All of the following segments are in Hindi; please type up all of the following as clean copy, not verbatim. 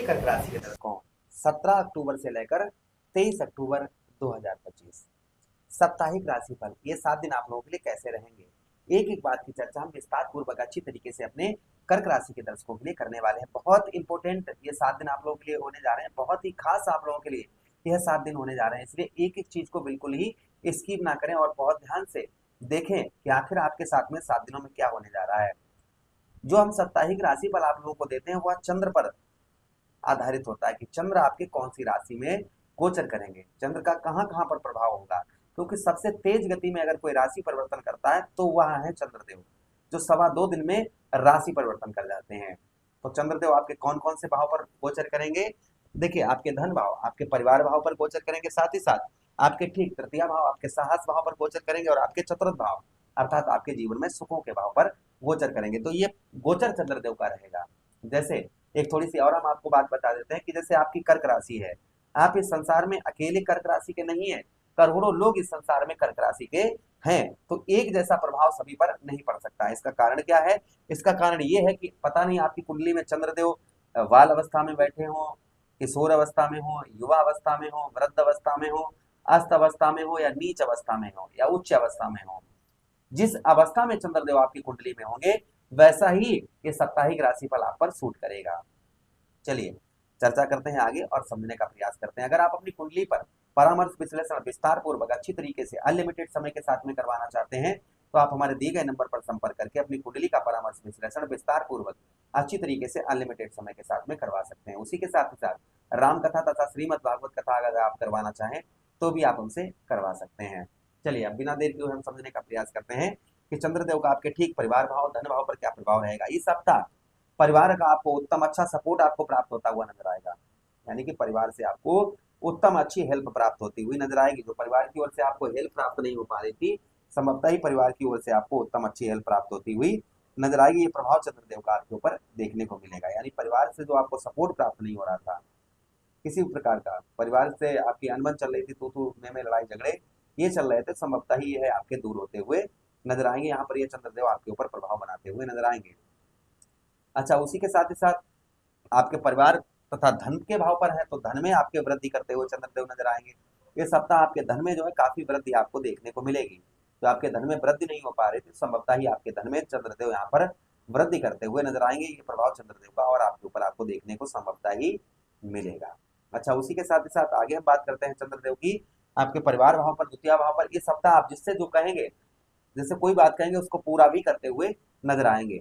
कर्क राशि के दर्शकों 17 अक्टूबर से लेकर 23 अक्टूबर 2025 साप्ताहिक राशिफल ये 7 दिन आप लोगों के लिए कैसे रहेंगे, एक एक बात की चर्चा हम विस्तार पूर्वक अच्छी तरीके से अपने कर्क राशि के दर्शकों के लिए करने वाले हैं। बहुत इंपॉर्टेंट ये 7 दिन आप लोगों के लिए होने जा रहे हैं, बहुत ही खास आप लोगों के लिए यह 7 दिन होने जा रहे हैं, इसलिए एक एक चीज को बिल्कुल ही स्किप ना करें और बहुत ध्यान से देखें कि आखिर आपके साथ में 7 दिनों में क्या होने जा रहा है। जो हम साप्ताहिक राशिफल आप लोगों को देते हैं वह चंद्र पर आधारित होता है कि चंद्र आपके कौन सी राशि में गोचर करेंगे, चंद्र का कहां कहां पर प्रभाव होगा, क्योंकि सबसे तेज गति में अगर कोई राशि परिवर्तन करता है तो वह है चंद्रदेव, जो 2.25 दिन में राशि परिवर्तन कर जाते हैं। तो चंद्रदेव आपके कौन कौन से भाव पर गोचर करेंगे, देखिए आपके धन भाव, आपके परिवार भाव पर गोचर करेंगे, साथ ही साथ आपके ठीक तृतीय भाव, आपके साहस भाव पर गोचर करेंगे और आपके चतुर्थ भाव अर्थात आपके जीवन में सुखों के भाव पर गोचर करेंगे। तो ये गोचर चंद्रदेव का रहेगा। जैसे एक थोड़ी सी और हम आपको बात बता देते हैं कि जैसे आपकी कर्क राशि है, आप इस संसार में अकेले कर्क राशि के नहीं है, करोड़ों लोग इस संसार में कर्क राशि के हैं, तो एक जैसा प्रभाव सभी पर नहीं पड़ सकता है। इसका कारण क्या है, इसका कारण ये है कि पता नहीं आपकी कुंडली में चंद्रदेव बाल अवस्था में बैठे हो, किशोर अवस्था में हो, युवा अवस्था में हो, वृद्ध अवस्था में हो, अस्त अवस्था में हो या नीच अवस्था में हो या उच्च अवस्था में हो, जिस अवस्था में चंद्रदेव आपकी कुंडली में होंगे वैसा ही ये साप्ताहिक राशिफल आप पर सूट करेगा। चलिए चर्चा करते हैं आगे और समझने का प्रयास करते हैं। अगर आप अपनी कुंडली पर परामर्श विश्लेषण विस्तार पूर्वक अच्छी तरीके से अनलिमिटेड समय के साथ में करवाना चाहते हैं तो आप हमारे दिए गए नंबर पर संपर्क करके अपनी कुंडली का परामर्श विश्लेषण विस्तार पूर्वक अच्छी तरीके से अनलिमिटेड समय के साथ में करवा सकते हैं। उसी के साथ ही साथ राम कथा तथा श्रीमद भागवत कथा अगर आप करवाना चाहें तो भी आप हमसे करवा सकते हैं। चलिए अब बिना देर के हम समझने का प्रयास करते हैं कि चंद्रदेव का आपके ठीक परिवार भाव धन भाव पर क्या प्रभाव रहेगा। इस सप्ताह परिवार का आपको उत्तम अच्छा सपोर्ट आपको प्राप्त होता हुआ नजर आएगा, यानी कि परिवार से आपको उत्तम अच्छी हेल्प प्राप्त होती हुई नजर आएगी। जो परिवार की ओर से आपको हेल्प प्राप्त नहीं हो पा रही थी, संभवतः ही परिवार की ओर से आपको उत्तम अच्छी हेल्प प्राप्त होती हुई नजर आएगी। ये प्रभाव चंद्रदेव का आपके ऊपर देखने को मिलेगा, यानी परिवार से जो आपको सपोर्ट प्राप्त नहीं हो रहा था, किसी भी प्रकार का परिवार से आपकी अनबन चल रही थी, तू में लड़ाई झगड़े ये चल रहे थे, संभवतः ही यह आपके दूर होते हुए नजर आएंगे। यहाँ पर ये चंद्रदेव आपके ऊपर प्रभाव बनाते हुए नजर आएंगे। अच्छा, उसी के साथ ही साथ आपके परिवार तथा धन के भाव पर है तो धन में आपके वृद्धि करते हुए चंद्रदेव नजर आएंगे। ये सप्ताह आपके धन में जो है काफी वृद्धि आपको देखने को मिलेगी। तो आपके धन में वृद्धि नहीं हो पा रही थी, संभवतः ही आपके धन में चंद्रदेव यहाँ पर वृद्धि करते हुए नजर आएंगे। ये प्रभाव चंद्रदेव का और आपके ऊपर आपको देखने को संभवतः ही मिलेगा। अच्छा, उसी के साथ ही साथ आगे हम बात करते हैं चंद्रदेव की आपके परिवार भाव पर द्वितीय भाव पर। ये सप्ताह आप जिससे जो कहेंगे, जैसे कोई बात कहेंगे उसको पूरा भी करते हुए नजर आएंगे।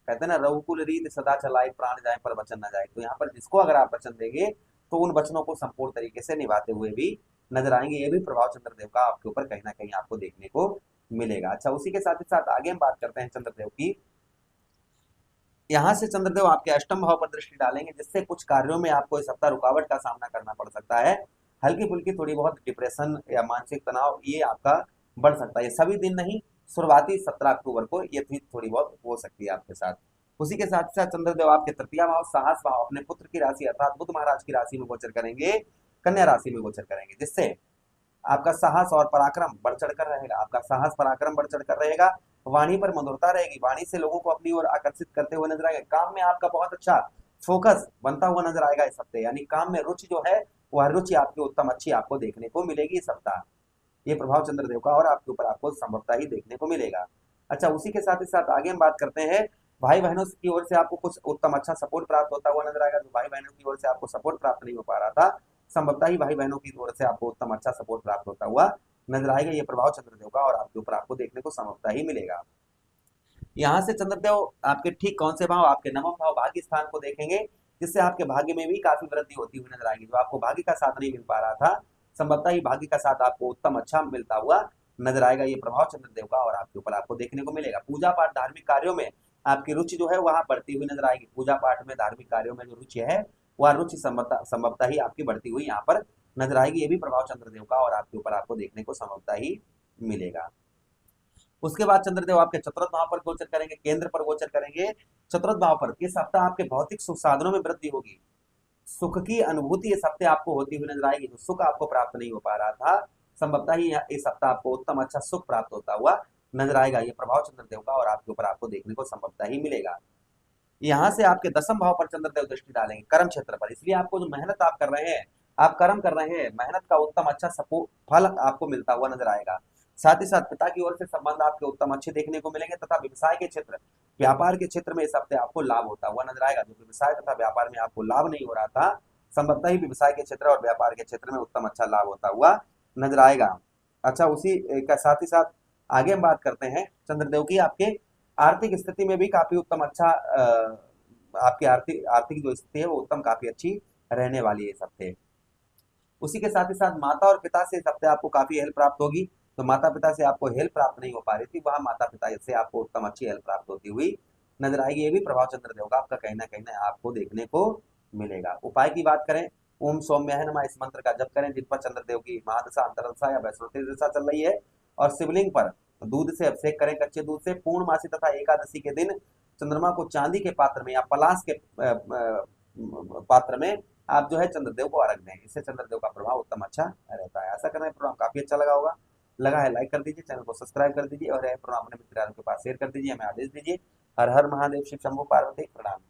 कहते हैं ना, रघुकुल रीत सदा चलाए प्राण जाए पर वचन न जाए, तो यहाँ पर जिसको अगर आप वचन देंगे तो उन वचनों को संपूर्ण तरीके से निभाते हुए भी नजर आएंगे। ये भी प्रभाव चंद्रदेव का आपके ऊपर कहीं ना कहीं आपको देखने को मिलेगा। अच्छा, उसी के साथ ही साथ आगे हम बात करते हैं चंद्रदेव की। यहाँ से चंद्रदेव आपके अष्टम भाव पर दृष्टि डालेंगे, जिससे कुछ कार्यों में आपको इस सप्ताह रुकावट का सामना करना पड़ सकता है। हल्की फुल्की थोड़ी बहुत डिप्रेशन या मानसिक तनाव ये आपका बढ़ सकता है। ये सभी दिन नहीं, शुरुआती 17 अक्टूबर को ये थोड़ी बहुत हो सकती है आपके साथ। उसी के साथ साथ चंद्रदेव आपके तृतीय भाव साहस भाव अपने पुत्र की राशि अर्थात बुध महाराज की राशि में गोचर करेंगे, कन्या राशि में गोचर करेंगे, जिससे आपका साहस और पराक्रम बढ़ चढ़कर रहेगा। आपका साहस पराक्रम बढ़ चढ़कर रहेगा, वाणी पर मधुरता रहेगी, वाणी से लोगों को अपनी ओर आकर्षित करते हुए नजर आएगा। काम में आपका बहुत अच्छा फोकस बनता हुआ नजर आएगा इस हफ्ते, यानी काम में रुचि जो है वह रुचि आपकी उत्तम अच्छी आपको देखने को मिलेगी इस सप्ताह। ये प्रभाव चंद्रदेव का और आपके ऊपर आपको संभवतः ही देखने को मिलेगा। अच्छा, उसी के साथ ही साथ आगे हम बात करते हैं भाई बहनों की ओर से आपको कुछ उत्तम अच्छा सपोर्ट प्राप्त होता हुआ नजर आएगा। जो भाई बहनों की ओर से आपको सपोर्ट प्राप्त नहीं हो पा रहा था, संभवतः ही भाई बहनों की ओर से आपको उत्तम अच्छा सपोर्ट प्राप्त होता हुआ नजर आएगा। ये प्रभाव चंद्रदेव का और आपके ऊपर आपको देखने को संभवतः ही मिलेगा। यहाँ से चंद्रदेव आपके ठीक कौन से भाव, आपके नवम भाव भाग्य स्थान को देखेंगे, जिससे आपके भाग्य में भी काफी वृद्धि होती हुई नजर आएगी। जो आपको भाग्य का साथ नहीं मिल पा रहा था, संभवतः ही भाग्य का साथ आपको उत्तम अच्छा मिलता हुआ नजर आएगा। ये प्रभाव चंद्रदेव का और आपके ऊपर आपको देखने को मिलेगा। पूजा पाठ धार्मिक कार्यों में आपकी रुचि जो है वहां बढ़ती हुई नजर आएगी। पूजा पाठ में धार्मिक कार्यों में जो रुचि है वह रुचि संभवतः ही आपकी बढ़ती हुई यहाँ पर नजर आएगी। ये भी प्रभाव चंद्रदेव का और आपके ऊपर आपको देखने को संभवतः ही मिलेगा। उसके बाद चंद्रदेव आपके चतुर्थ भाव पर गोचर करेंगे, केंद्र पर गोचर करेंगे चतुर्थ भाव पर। इस सप्ताह आपके भौतिक सुख साधनों में वृद्धि होगी, सुख की अनुभूति इस हफ्ते आपको होती हुई नजर आएगी। जो सुख आपको प्राप्त नहीं हो पा रहा था, संभवतः ही इस सप्ताह आपको उत्तम अच्छा सुख प्राप्त होता हुआ नजर आएगा। ये प्रभाव चंद्रदेव का और आपके ऊपर आपको देखने को संभवतः ही मिलेगा। यहाँ से आपके दसम भाव पर चंद्रदेव दृष्टि डालेंगे, कर्म क्षेत्र पर, इसलिए आपको जो मेहनत आप कर रहे हैं, आप कर्म कर रहे हैं, मेहनत का उत्तम अच्छा फल आपको मिलता हुआ नजर आएगा। साथ ही साथ पिता की ओर से संबंध आपके उत्तम अच्छे देखने को मिलेंगे, तथा व्यवसाय के क्षेत्र, व्यापार के क्षेत्र में इस हफ्ते आपको लाभ होता हुआ नजर आएगा। जो व्यवसाय तथा व्यापार में आपको लाभ नहीं हो रहा था, संभवतः ही व्यवसाय के क्षेत्र और व्यापार के क्षेत्र में उत्तम अच्छा लाभ होता हुआ नजर आएगा। अच्छा, उसी का साथ ही साथ आगे हम बात करते हैं चंद्रदेव की आपके आर्थिक स्थिति में भी काफी उत्तम अच्छा आपकी आर्थिक आर्थिक जो स्थिति है वो उत्तम काफी अच्छी रहने वाली है इस हफ्ते। उसी के साथ ही साथ माता और पिता से इस हफ्ते आपको काफी हेल्प प्राप्त होगी। तो माता पिता से आपको हेल्प प्राप्त नहीं हो पा रही थी, वहां माता पिता से आपको उत्तम अच्छी हेल्प प्राप्त होती हुई नजर आएगी। ये भी प्रभाव चंद्रदेव का आपका कहीं ना आपको देखने को मिलेगा। उपाय की बात करें, ओम सौम्याय नमः इस मंत्र का जप करें जिन पर चंद्रदेव की महादशा अंतरदशा या वैष्णोदेवी दशा चल रही है, और शिवलिंग पर दूध से अभिषेक करें, कच्चे दूध से। पूर्णमासी तथा एकादशी के दिन चंद्रमा को चांदी के पात्र में या पलाश के पात्र में आप जो है चंद्रदेव को अर्घ दें, इससे चंद्रदेव का प्रभाव उत्तम अच्छा रहता है। आशा करना है प्रोग्राम काफी अच्छा लगा होगा। लगा है लाइक कर दीजिए, चैनल को सब्सक्राइब कर दीजिए, और प्रोग्राम अपने मित्र के पास शेयर कर दीजिए, हमें आदेश दीजिए। हर हर महादेव, शिव शंभू पार्वती, प्रणाम।